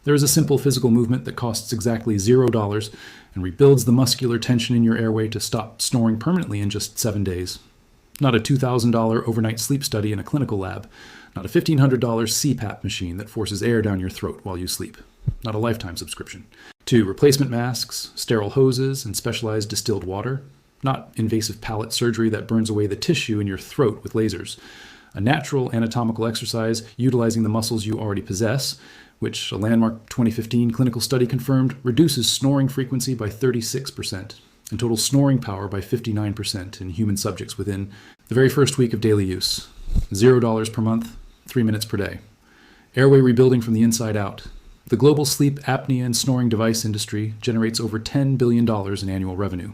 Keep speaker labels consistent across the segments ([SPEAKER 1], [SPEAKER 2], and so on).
[SPEAKER 1] There is a simple physical movement that costs exactly $0 and rebuilds the muscular tension in your airway to stop snoring permanently in just 7 days. Not a $2,000 overnight sleep study in a clinical lab. Not a $1,500 CPAP machine that forces air down your throat while you sleep. Not a lifetime subscription. 2 replacement masks, sterile hoses, and specialized distilled water. Not invasive palate surgery that burns away the tissue in your throat with lasers. A natural anatomical exercise utilizing the muscles you already possess, which a landmark 2015 clinical study confirmed reduces snoring frequency by 36% and total snoring power by 59% in human subjects within the very first week of daily use. $0 per month, 3 minutes per day. Airway rebuilding from the inside out. The global sleep apnea and snoring device industry generates over $10 billion in annual revenue.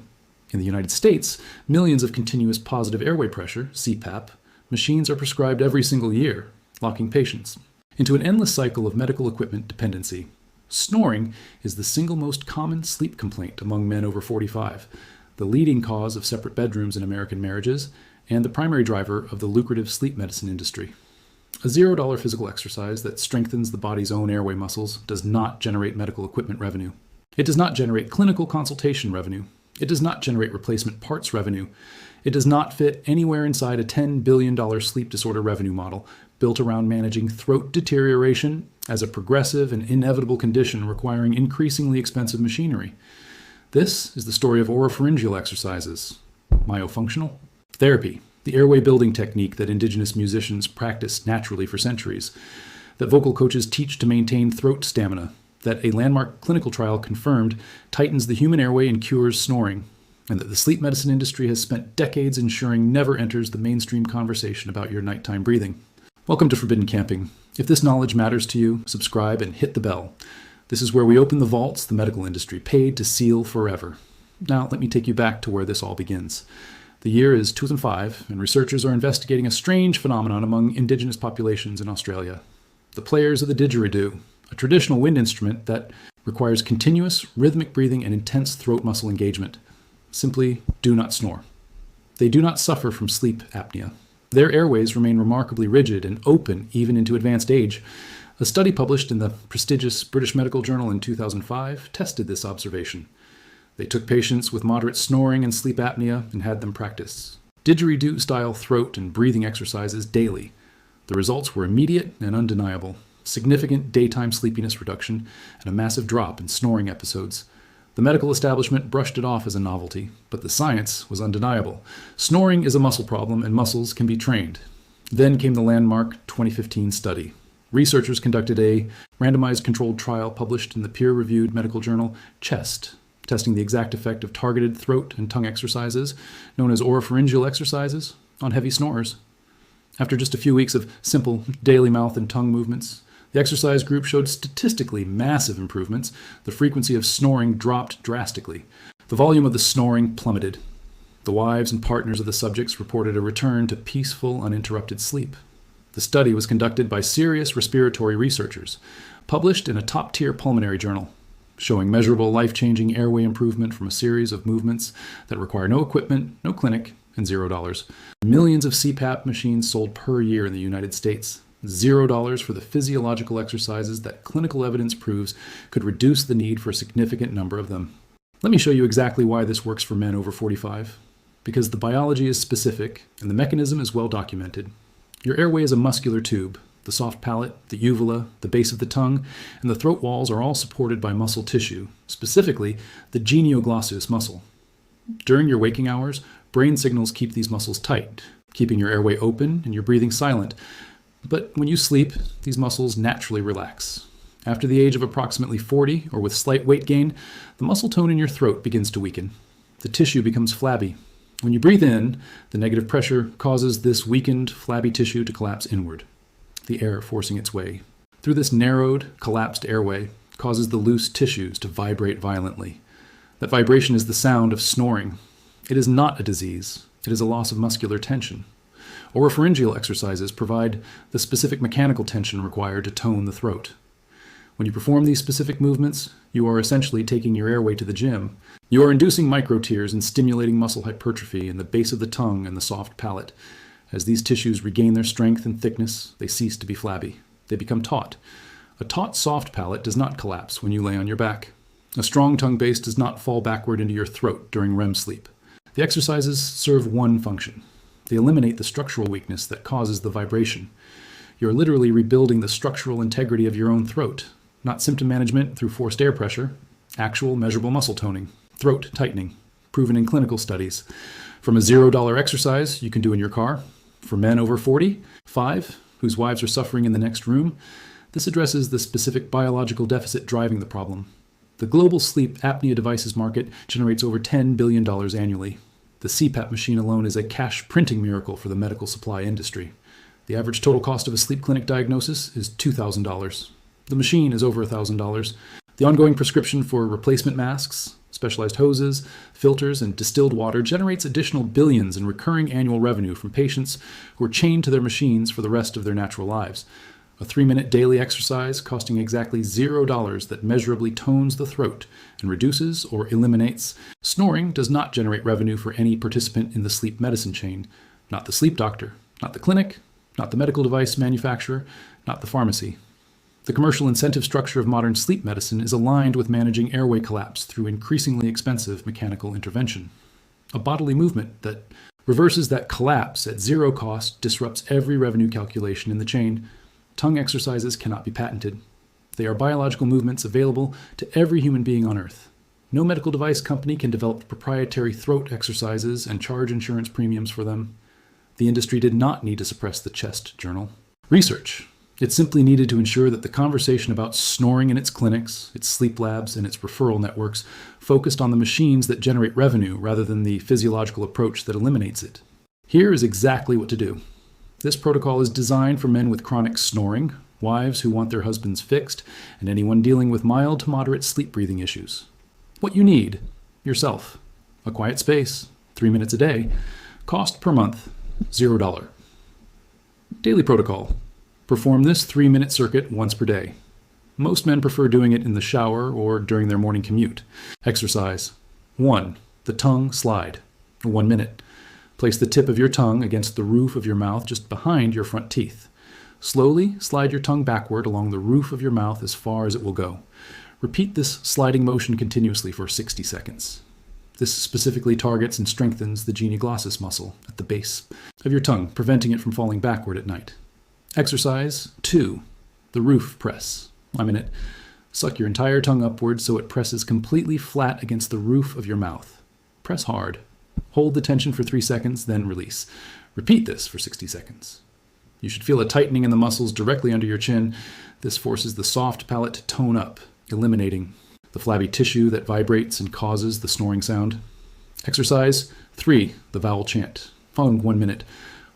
[SPEAKER 1] In the United States, millions of continuous positive airway pressure, CPAP, machines are prescribed every single year, locking patients into an endless cycle of medical equipment dependency. Snoring is the single most common sleep complaint among men over 45, the leading cause of separate bedrooms in American marriages, and the primary driver of the lucrative sleep medicine industry. A $0 physical exercise that strengthens the body's own airway muscles does not generate medical equipment revenue. It does not generate clinical consultation revenue. It does not generate replacement parts revenue. It does not fit anywhere inside a $10 billion sleep disorder revenue model built around managing throat deterioration as a progressive and inevitable condition requiring increasingly expensive machinery. This is the story of oropharyngeal exercises, myofunctional therapy, the airway building technique that indigenous musicians practiced naturally for centuries, that vocal coaches teach to maintain throat stamina, that a landmark clinical trial confirmed tightens the human airway and cures snoring, and that the sleep medicine industry has spent decades ensuring never enters the mainstream conversation about your nighttime breathing. Welcome to Forbidden Camping. If this knowledge matters to you, subscribe and hit the bell. This is where we open the vaults the medical industry paid to seal forever. Now, let me take you back to where this all begins. The year is 2005, and researchers are investigating a strange phenomenon among indigenous populations in Australia. The players of the didgeridoo, a traditional wind instrument that requires continuous rhythmic breathing and intense throat muscle engagement, simply do not snore. They do not suffer from sleep apnea. Their airways remain remarkably rigid and open even into advanced age. A study published in the prestigious British Medical Journal in 2005 tested this observation. They took patients with moderate snoring and sleep apnea and had them practice didgeridoo-style throat and breathing exercises daily. The results were immediate and undeniable. Significant daytime sleepiness reduction and a massive drop in snoring episodes. The medical establishment brushed it off as a novelty, but the science was undeniable. Snoring is a muscle problem, and muscles can be trained. Then came the landmark 2015 study. Researchers conducted a randomized controlled trial published in the peer-reviewed medical journal CHEST, testing the exact effect of targeted throat and tongue exercises, known as oropharyngeal exercises, on heavy snorers. After just a few weeks of simple daily mouth and tongue movements, the exercise group showed statistically massive improvements. The frequency of snoring dropped drastically. The volume of the snoring plummeted. The wives and partners of the subjects reported a return to peaceful, uninterrupted sleep. The study was conducted by serious respiratory researchers, published in a top-tier pulmonary journal, showing measurable life-changing airway improvement from a series of movements that require no equipment, no clinic, and $0. Millions of CPAP machines sold per year in the United States. $0 for the physiological exercises that clinical evidence proves could reduce the need for a significant number of them. Let me show you exactly why this works for men over 45. Because the biology is specific and the mechanism is well documented. Your airway is a muscular tube. The soft palate, the uvula, the base of the tongue, and the throat walls are all supported by muscle tissue, specifically the genioglossus muscle. During your waking hours, brain signals keep these muscles tight, keeping your airway open and your breathing silent. But when you sleep, these muscles naturally relax. After the age of approximately 40, or with slight weight gain, the muscle tone in your throat begins to weaken. The tissue becomes flabby. When you breathe in, the negative pressure causes this weakened, flabby tissue to collapse inward, the air forcing its way. Through this narrowed, collapsed airway causes the loose tissues to vibrate violently. That vibration is the sound of snoring. It is not a disease. It is a loss of muscular tension. Oropharyngeal exercises provide the specific mechanical tension required to tone the throat. When you perform these specific movements, you are essentially taking your airway to the gym. You are inducing microtears and stimulating muscle hypertrophy in the base of the tongue and the soft palate. As these tissues regain their strength and thickness, they cease to be flabby. They become taut. A taut soft palate does not collapse when you lay on your back. A strong tongue base does not fall backward into your throat during REM sleep. The exercises serve one function. They eliminate the structural weakness that causes the vibration. You're literally rebuilding the structural integrity of your own throat, not symptom management through forced air pressure, actual measurable muscle toning, throat tightening, proven in clinical studies. From a $0 exercise you can do in your car, for men over 45, whose wives are suffering in the next room, this addresses the specific biological deficit driving the problem. The global sleep apnea devices market generates over $10 billion annually. The CPAP machine alone is a cash printing miracle for the medical supply industry. The average total cost of a sleep clinic diagnosis is $2,000. The machine is over $1,000. The ongoing prescription for replacement masks, specialized hoses, filters, and distilled water generates additional billions in recurring annual revenue from patients who are chained to their machines for the rest of their natural lives. A 3-minute daily exercise costing exactly $0 that measurably tones the throat and reduces or eliminates. Snoring does not generate revenue for any participant in the sleep medicine chain. Not the sleep doctor, not the clinic, not the medical device manufacturer, not the pharmacy. The commercial incentive structure of modern sleep medicine is aligned with managing airway collapse through increasingly expensive mechanical intervention. A bodily movement that reverses that collapse at zero cost disrupts every revenue calculation in the chain. Tongue exercises cannot be patented. They are biological movements available to every human being on Earth. No medical device company can develop proprietary throat exercises and charge insurance premiums for them. The industry did not need to suppress the chest journal. Research. It simply needed to ensure that the conversation about snoring in its clinics, its sleep labs, and its referral networks focused on the machines that generate revenue rather than the physiological approach that eliminates it. Here is exactly what to do. This protocol is designed for men with chronic snoring, wives who want their husbands fixed, and anyone dealing with mild to moderate sleep breathing issues. What you need: yourself, a quiet space, 3 minutes a day, cost per month, $0. Daily protocol. Perform this 3-minute circuit once per day. Most men prefer doing it in the shower or during their morning commute. Exercise. 1. The tongue slide. 1 minute. Place the tip of your tongue against the roof of your mouth just behind your front teeth. Slowly slide your tongue backward along the roof of your mouth as far as it will go. Repeat this sliding motion continuously for 60 seconds. This specifically targets and strengthens the genioglossus muscle at the base of your tongue, preventing it from falling backward at night. Exercise 2. The roof press. 1 minute. Suck your entire tongue upward so it presses completely flat against the roof of your mouth. Press hard. Hold the tension for 3 seconds, then release. Repeat this for 60 seconds. You should feel a tightening in the muscles directly under your chin. This forces the soft palate to tone up, eliminating the flabby tissue that vibrates and causes the snoring sound. Exercise 3. The vowel chant. Following 1 minute.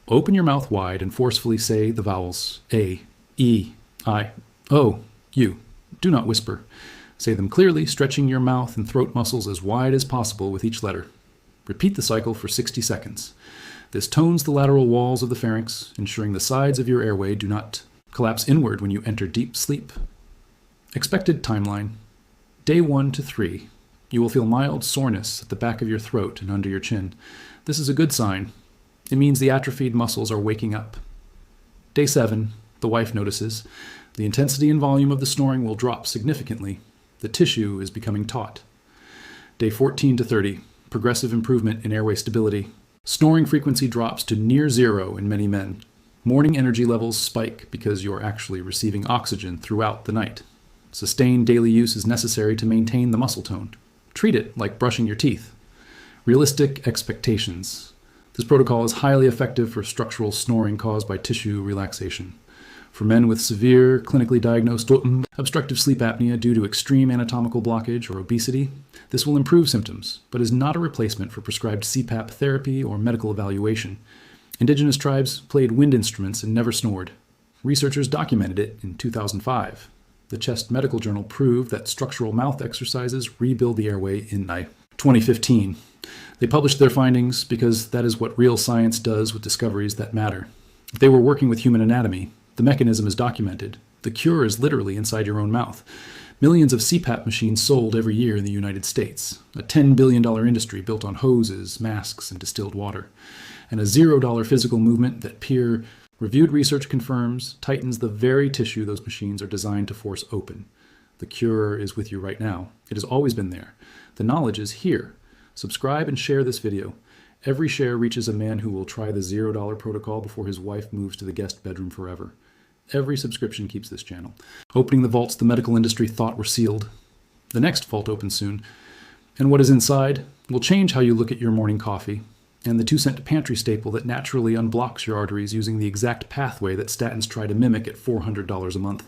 [SPEAKER 1] Open your mouth wide and forcefully say the vowels A, E, I, O, U. Do not whisper. Say them clearly, stretching your mouth and throat muscles as wide as possible with each letter. Repeat the cycle for 60 seconds. This tones the lateral walls of the pharynx, ensuring the sides of your airway do not collapse inward when you enter deep sleep. Expected timeline. Day 1 to 3. You will feel mild soreness at the back of your throat and under your chin. This is a good sign. It means the atrophied muscles are waking up. Day 7. The wife notices. The intensity and volume of the snoring will drop significantly. The tissue is becoming taut. Day 14 to 30. Progressive improvement in airway stability. Snoring frequency drops to near zero in many men. Morning energy levels spike because you are actually receiving oxygen throughout the night. Sustained daily use is necessary to maintain the muscle tone. Treat it like brushing your teeth. Realistic expectations. This protocol is highly effective for structural snoring caused by tissue relaxation. For men with severe, clinically diagnosed obstructive sleep apnea due to extreme anatomical blockage or obesity, this will improve symptoms, but is not a replacement for prescribed CPAP therapy or medical evaluation. Indigenous tribes played wind instruments and never snored. Researchers documented it in 2005. The Chest Medical Journal proved that structural mouth exercises rebuild the airway in 2015. They published their findings because that is what real science does with discoveries that matter. If they were working with human anatomy, the mechanism is documented. The cure is literally inside your own mouth. Millions of CPAP machines sold every year in the United States. A $10 billion industry built on hoses, masks, and distilled water. And a $0 physical movement that peer Reviewed research confirms tightens the very tissue those machines are designed to force open. The cure is with you right now. It has always been there. The knowledge is here. Subscribe and share this video. Every share reaches a man who will try the $0 protocol before his wife moves to the guest bedroom forever. Every subscription keeps this channel. Opening the vaults the medical industry thought were sealed. The next vault opens soon. And what is inside will change how you look at your morning coffee and the 2-cent pantry staple that naturally unblocks your arteries using the exact pathway that statins try to mimic at $400 a month.